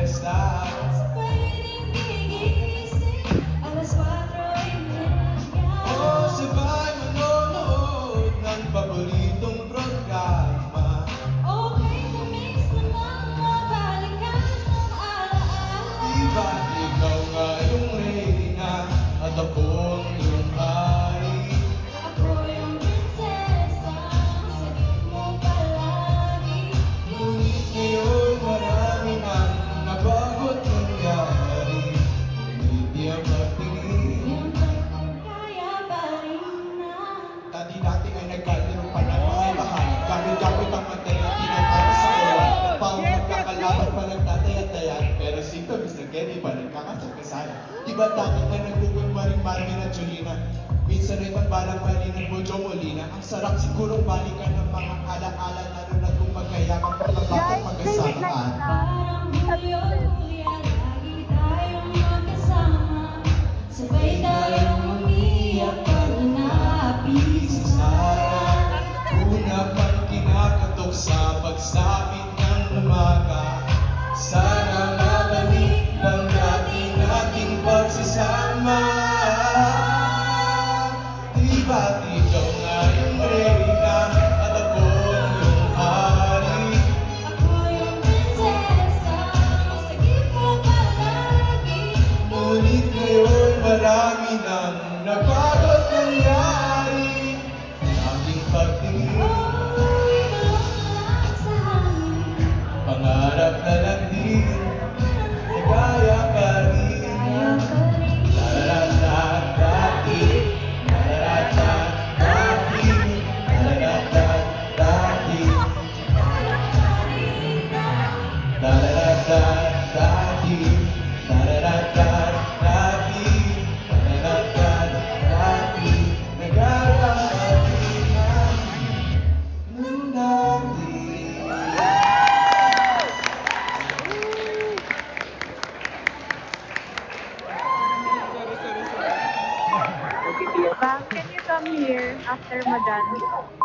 fiesta. Sabay ding gigising, alas 4:30. O sabay manonood ng paboritong programa. Okay, tumis na mga balikan ng alaala. Diba ikaw nga yung reyna at ako ang iyong hari? Ako yung prinsesa, sagip mo palagi. Ngunit ngayon marami nang nabago't nangyari. Hindi ang magtingin. Yung kaya pa rin na. Dati ay nagkalaro pa ng mga bahay. Gamit-gamit ang materia, tinatara sa kawan. Pao magkakalaban pa nagtatayat-tayat. Pero si Mr. Kenny pa nagkakasagkasayan. Diba dati ay nagugol pa rin Marvin at Julina? Minsan ay pagbalang mali ng Bojo Molina. Ang sarap sigurong balikan ng mga alaala, lalo na kung magkayakap pa ng batang pagkasamaan. Parang Julio-Julia, lagi tayong magkasama. Sabay tayong umiyak pag inaapi sa Sara. Una pang kinakatok sa pagsapit ng umaga. Sana mabalik ang dati nating pagsasama. Diba't ikaw nga yung reyna at ako ang iyong hari? Ako yung prinsesa, sagip mo palagi. Ngunit ngayon marami nang nabago't nangyari. Aking pagtingin, Uy, malungkot sa hangin. pangarap na lang din, nagaya ka rin. Kaya pa rin. Dati, Bang, can you come here after Madan?